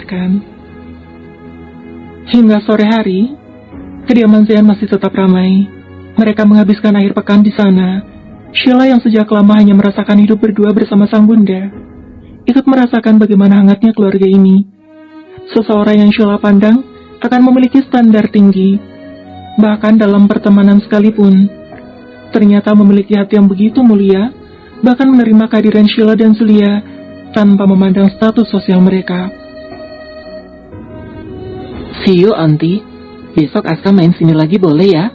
mendengarkan. Hingga sore hari, kediaman Zean masih tetap ramai. Mereka menghabiskan akhir pekan di sana. Sheila yang sejak lama hanya merasakan hidup berdua bersama sang bunda, ikut merasakan bagaimana hangatnya keluarga ini. Seseorang yang Sheila pandang akan memiliki standar tinggi, bahkan dalam pertemanan sekalipun. Ternyata memiliki hati yang begitu mulia, bahkan menerima kehadiran Sheila dan Zulia tanpa memandang status sosial mereka. See you, Auntie. Besok Aska main sini lagi boleh ya?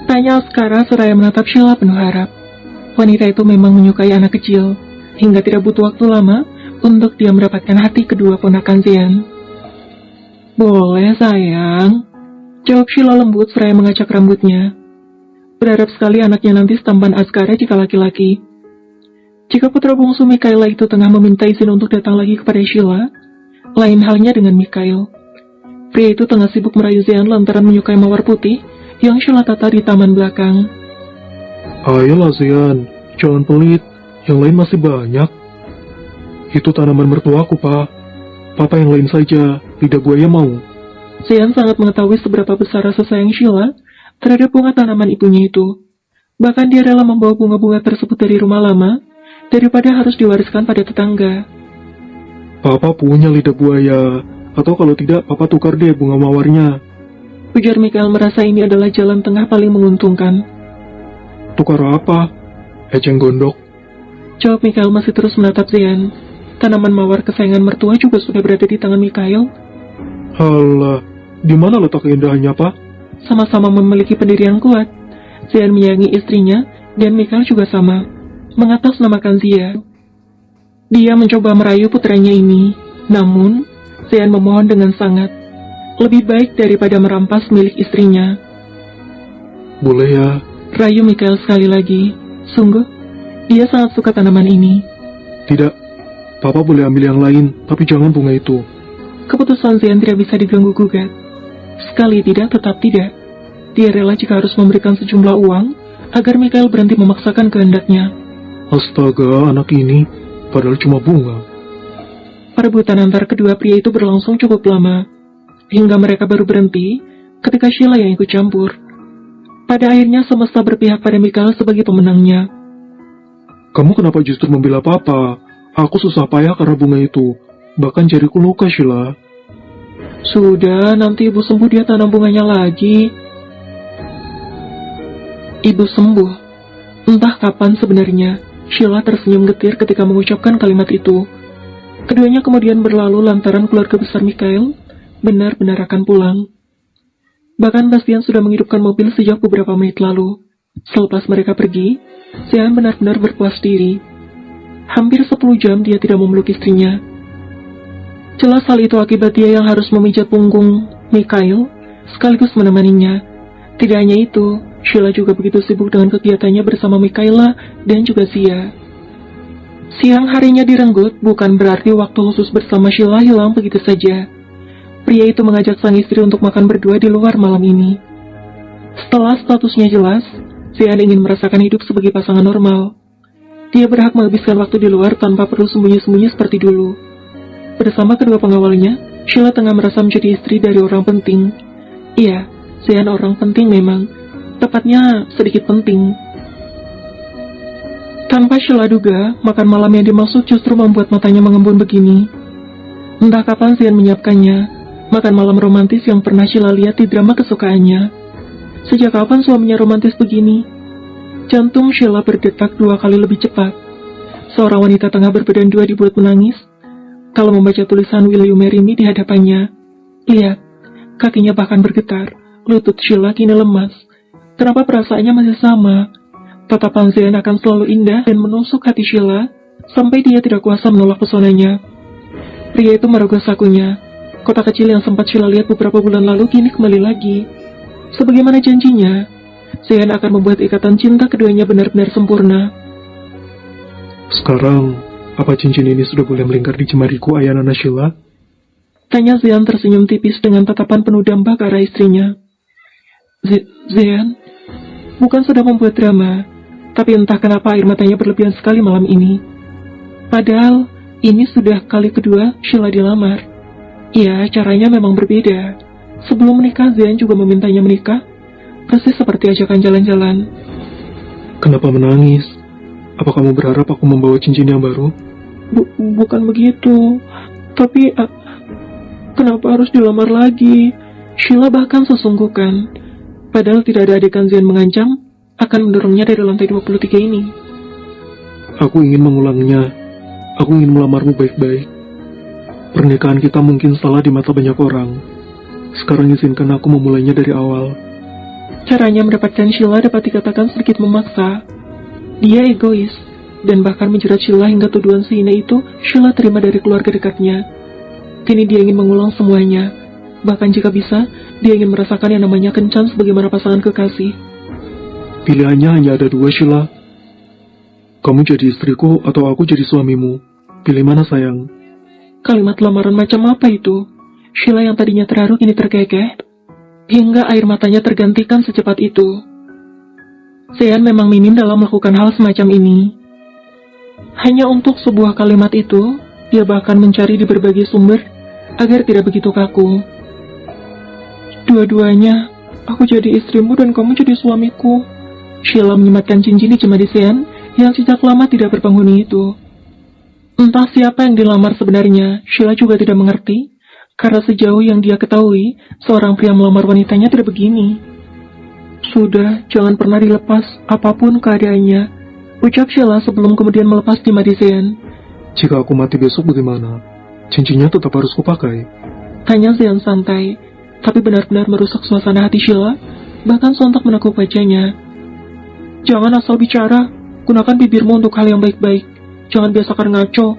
Tanya Oskara seraya menatap Sheila penuh harap. Wanita itu memang menyukai anak kecil, hingga tidak butuh waktu lama untuk dia mendapatkan hati kedua ponakan Zean. Boleh sayang, jawab Sheila lembut seraya mengacak rambutnya. Berharap sekali anaknya nanti setampan Askara jika laki-laki. Jika putra bungsu Mikaela itu tengah meminta izin untuk datang lagi kepada Sheila, lain halnya dengan Mikhail. Pria itu tengah sibuk merayu Zean lantaran menyukai mawar putih yang Sheila tata di taman belakang. Ayolah Zean, jangan pelit, yang lain masih banyak. Itu tanaman mertuaku, Pak. Papa yang lain saja, lidah buaya mau. Zean sangat mengetahui seberapa besar rasa sayang Sheila terhadap bunga tanaman ibunya itu. Bahkan dia rela membawa bunga-bunga tersebut dari rumah lama daripada harus diwariskan pada tetangga. Papa punya lidah buaya. Atau kalau tidak, Papa tukar deh bunga mawarnya. Ujar Mikhail merasa ini adalah jalan tengah paling menguntungkan. Tukar apa? Eceng gondok. Jawab Mikhail masih terus menatap Zean. Tanaman mawar kesayangan mertua juga sudah berada di tangan Mikhail. Halah, di mana letak keindahannya, Pak? Sama-sama memiliki pendirian kuat. Zean menyayangi istrinya, dan Mikhail juga sama, mengatasnamakan Zia. Dia mencoba merayu putranya ini, namun Zean memohon dengan sangat, lebih baik daripada merampas milik istrinya. Boleh ya? Rayu Mikhail sekali lagi. Sungguh, dia sangat suka tanaman ini. Tidak, Papa boleh ambil yang lain, tapi jangan bunga itu. Keputusan Zean tidak bisa diganggu-gugat. Sekali tidak, tetap tidak. Dia rela jika harus memberikan sejumlah uang agar Mikhail berhenti memaksakan kehendaknya. Astaga, anak ini, padahal cuma bunga. Perebutan antar kedua pria itu berlangsung cukup lama, hingga mereka baru berhenti ketika Sheila yang ikut campur. Pada akhirnya semesta berpihak pada Mikhail sebagai pemenangnya. Kamu kenapa justru membela Papa? Aku susah payah karena bunga itu. Bahkan jariku luka, Sheila. Sudah, nanti ibu sembuh dia tanam bunganya lagi. Ibu sembuh? Entah kapan sebenarnya, Sheila tersenyum getir ketika mengucapkan kalimat itu. Keduanya kemudian berlalu lantaran keluarga besar Mikhail benar-benar akan pulang. Bahkan Bastian sudah menghidupkan mobil sejak beberapa menit lalu. Selepas mereka pergi, Zean benar-benar berpuas diri. Hampir 10 jam dia tidak memeluk istrinya. Jelas hal itu akibat dia yang harus memijat punggung Mikhail sekaligus menemaninya. Tidak hanya itu, Sheila juga begitu sibuk dengan kegiatannya bersama Mikhaela dan juga Zia. Siang harinya direnggut, bukan berarti waktu khusus bersama Sheila hilang begitu saja. Pria itu mengajak sang istri untuk makan berdua di luar malam ini. Setelah statusnya jelas, Zean ingin merasakan hidup sebagai pasangan normal. Dia berhak menghabiskan waktu di luar tanpa perlu sembunyi-sembunyi seperti dulu. Bersama kedua pengawalnya, Sheila tengah merasa menjadi istri dari orang penting. Iya, Zean orang penting memang. Tepatnya sedikit penting. Tanpa Sheila duga, makan malam yang dimaksud justru membuat matanya mengembun begini. Entah kapan Zean menyiapkannya, makan malam romantis yang pernah Sheila lihat di drama kesukaannya. Sejak kapan suaminya romantis begini? Jantung Sheila berdetak 2 kali lebih cepat. Seorang wanita tengah berbadan dua dibuat menangis kalau membaca tulisan Will You Marry Me di hadapannya. Lihat, kakinya bahkan bergetar, lutut Sheila kini lemas. Kenapa perasaannya masih sama? Tatapan Zean akan selalu indah dan menusuk hati Sheila sampai dia tidak kuasa menolak pesonanya. Pria itu merogoh sakunya. Kota kecil yang sempat Sheila lihat beberapa bulan lalu kini kembali lagi. Sebagaimana janjinya, Zean akan membuat ikatan cinta keduanya benar-benar sempurna. Sekarang, apa cincin ini sudah boleh melingkar di jemariku, ayah Nana Sheila? Tanya Zean tersenyum tipis dengan tatapan penuh damba ke arah istrinya. Zean, bukan sudah membuat drama, tapi entah kenapa air matanya berlebihan sekali malam ini. Padahal, ini sudah kali kedua Sheila dilamar. Ya, caranya memang berbeda. Sebelum menikah, Zian juga memintanya menikah, persis seperti ajakan jalan-jalan. Kenapa menangis? Apa kamu berharap aku membawa cincin yang baru? Bukan begitu. Tapi, kenapa harus dilamar lagi? Sheila bahkan sesungguhkan. Padahal tidak ada adegan Zian mengancam akan mendorongnya dari lantai 23 ini. Aku ingin mengulangnya. Aku ingin melamarmu baik-baik. Pernikahan kita mungkin salah di mata banyak orang. Sekarang izinkan aku memulainya dari awal. Caranya mendapatkan Sheila dapat dikatakan sedikit memaksa. Dia egois, dan bahkan menjerat Sheila hingga tuduhan sehina itu Sheila terima dari keluarga dekatnya. Kini dia ingin mengulang semuanya. Bahkan jika bisa, dia ingin merasakan yang namanya kencan sebagaimana pasangan kekasih. Pilihannya hanya ada dua, Sheila. Kamu jadi istriku atau aku jadi suamimu. Pilih mana, sayang? Kalimat lamaran macam apa itu? Sheila yang tadinya terharu kini terkekeh, hingga air matanya tergantikan secepat itu. Sean memang minim dalam melakukan hal semacam ini. Hanya untuk sebuah kalimat itu, dia bahkan mencari di berbagai sumber agar tidak begitu kaku. Dua-duanya, aku jadi istrimu dan kamu jadi suamiku. Sheila menyematkan cincin di jemari Sean yang sejak lama tidak berpenghuni itu. Entah siapa yang dilamar sebenarnya, Sheila juga tidak mengerti, karena sejauh yang dia ketahui, seorang pria melamar wanitanya tidak begini. Sudah, jangan pernah dilepas, apapun keadaannya, ucap Sheila sebelum kemudian melepas jemari Sean. Jika aku mati besok bagaimana? Cincinnya tetap harus kupakai. Tanya Sean santai, tapi benar-benar merusak suasana hati Sheila, bahkan sontak menekuk wajahnya. Jangan asal bicara, gunakan bibirmu untuk hal yang baik-baik. Jangan biasakan ngaco.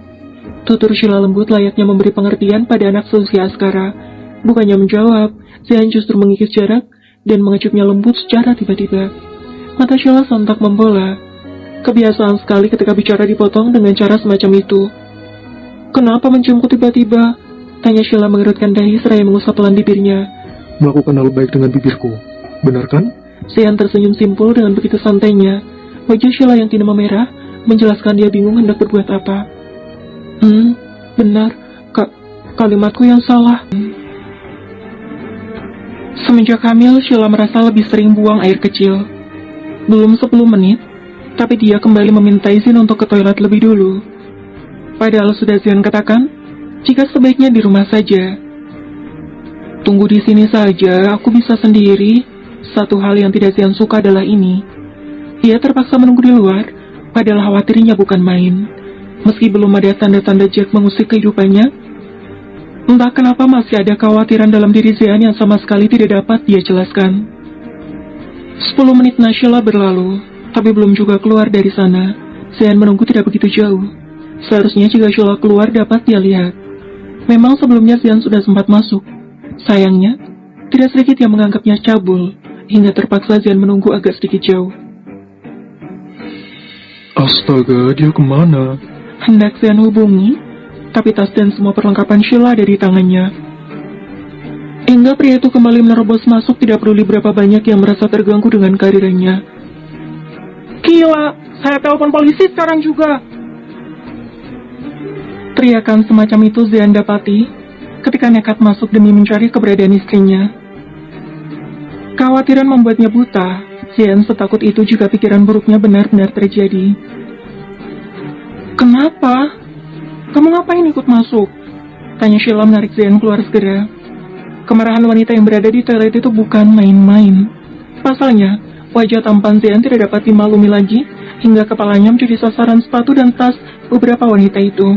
Tutur Sheila lembut layaknya memberi pengertian pada anak seusia Askara. Bukannya menjawab, Sean justru mengikis jarak dan mengecupnya lembut secara tiba-tiba. Mata Sheila sontak membola. Kebiasaan sekali ketika bicara dipotong dengan cara semacam itu. Kenapa menciumku tiba-tiba? Tanya Sheila mengerutkan dahi seraya mengusap pelan bibirnya. Melakukan hal baik dengan bibirku, benar kan? Sean tersenyum simpul dengan begitu santainya. Wajah Sheila yang kini memerah menjelaskan dia bingung hendak berbuat apa. Benar, kalimatku yang salah. Semenjak hamil, Sheila merasa lebih sering buang air kecil. Belum 10 menit, tapi dia kembali meminta izin untuk ke toilet lebih dulu. Padahal sudah Zian katakan, jika sebaiknya di rumah saja. Tunggu di sini saja, aku bisa sendiri. Satu hal yang tidak Zian suka adalah ini. Dia terpaksa menunggu di luar, padahal khawatirnya bukan main. Meski belum ada tanda-tanda Jack mengusik kehidupannya, entah kenapa masih ada kekhawatiran dalam diri Zian yang sama sekali tidak dapat dia jelaskan. 10 menit Sheila berlalu, tapi belum juga keluar dari sana. Zian menunggu tidak begitu jauh. Seharusnya jika Sheila keluar dapat dia lihat. Memang sebelumnya Zian sudah sempat masuk. Sayangnya, tidak sedikit yang menganggapnya cabul, hingga terpaksa Zian menunggu agak sedikit jauh. Astaga, dia kemana? Hendak Zian hubungi, tapi tas dan semua perlengkapan Sheila ada di tangannya. Hingga pria itu kembali menerobos masuk tidak peduli berapa banyak yang merasa terganggu dengan kehadirannya. Gila, saya telepon polisi sekarang juga. Teriakan semacam itu Zian dapati ketika nekat masuk demi mencari keberadaan istrinya. Kekhawatiran membuatnya buta. Zian setakut itu jika pikiran buruknya benar-benar terjadi. Kenapa? Kamu ngapain ikut masuk? Tanya Sheila menarik Zian keluar segera. Kemarahan wanita yang berada di toilet itu bukan main-main. Pasalnya, wajah tampan Zian tidak dapat dimaklumi lagi, hingga kepalanya menjadi sasaran sepatu dan tas beberapa wanita itu.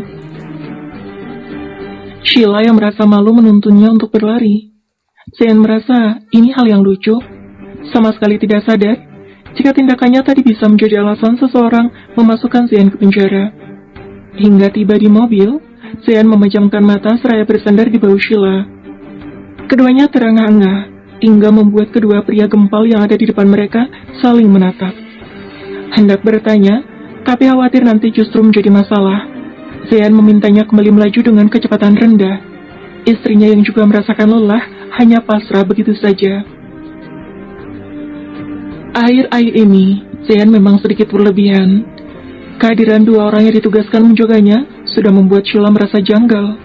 Sheila yang merasa malu menuntunnya untuk berlari. Zian merasa ini hal yang lucu. Sama sekali tidak sadar jika tindakannya tadi bisa menjadi alasan seseorang memasukkan Zian ke penjara. Hingga tiba di mobil, Zian memejamkan mata seraya bersandar di bahu Sheila. Keduanya terengah-engah, hingga membuat kedua pria gempal yang ada di depan mereka saling menatap. Hendak bertanya, tapi khawatir nanti justru menjadi masalah. Zian memintanya kembali melaju dengan kecepatan rendah. Istrinya yang juga merasakan lelah hanya pasrah begitu saja. Akhir-akhir ini, Zian memang sedikit berlebihan. Kehadiran dua orang yang ditugaskan menjaganya sudah membuat Sheila merasa janggal.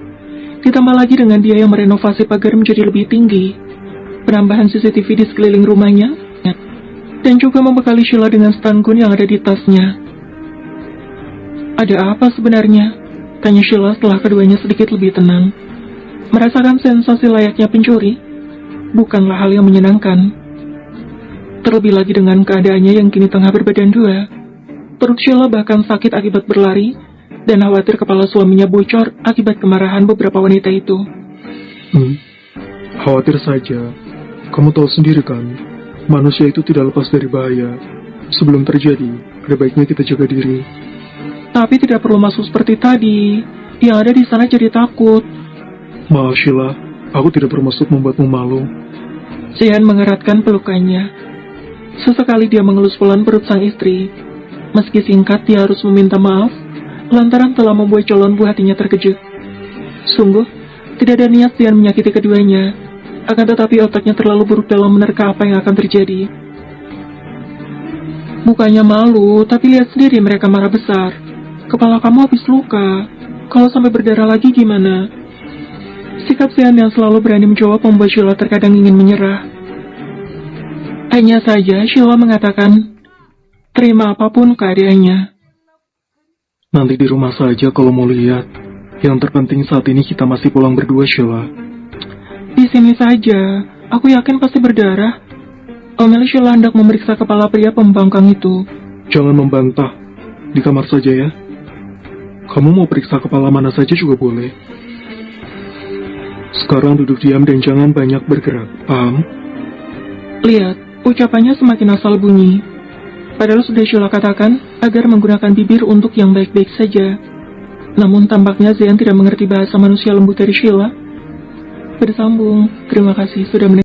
Ditambah lagi dengan dia yang merenovasi pagar menjadi lebih tinggi, penambahan CCTV di sekeliling rumahnya, dan juga membekali Sheila dengan stun gun yang ada di tasnya. Ada apa sebenarnya? Tanya Sheila setelah keduanya sedikit lebih tenang. Merasakan sensasi layaknya pencuri bukanlah hal yang menyenangkan. Terlebih lagi dengan keadaannya yang kini tengah berbadan dua. Perut Sheila bahkan sakit akibat berlari, dan khawatir kepala suaminya bocor akibat kemarahan beberapa wanita itu. Khawatir saja. Kamu tahu sendiri kan, manusia itu tidak lepas dari bahaya. Sebelum terjadi, ada baiknya kita jaga diri. Tapi tidak perlu masuk seperti tadi. Yang ada di sana jadi takut. Maaf Sheila, aku tidak bermaksud membuatmu malu. Jehan mengeratkan pelukannya. Sesekali dia mengelus pelan perut sang istri. Meski singkat, dia harus meminta maaf lantaran telah membuat calon buah hatinya terkejut. Sungguh, tidak ada niat Jehan menyakiti keduanya. Akan tetapi otaknya terlalu buruk dalam menerka apa yang akan terjadi. Bukannya malu, tapi lihat sendiri mereka marah besar. Kepala kamu habis luka. Kalau sampai berdarah lagi gimana? Sikap Jehan yang selalu berani menjawab membuat Sheila terkadang ingin menyerah. Hanya saja Sheila mengatakan, terima apapun keadaannya. Nanti di rumah saja kalau mau lihat. Yang terpenting saat ini kita masih pulang berdua Sheila. Di sini saja, aku yakin pasti berdarah. Omel Sheila hendak memeriksa kepala pria pembangkang itu. Jangan membantah. Di kamar saja ya. Kamu mau periksa kepala mana saja juga boleh. Sekarang duduk diam dan jangan banyak bergerak, paham? Lihat, ucapannya semakin asal bunyi. Padahal sudah Sheila katakan agar menggunakan bibir untuk yang baik-baik saja. Namun tampaknya Jehan tidak mengerti bahasa manusia lembut dari Sheila. Bersambung, terima kasih sudah mendengar.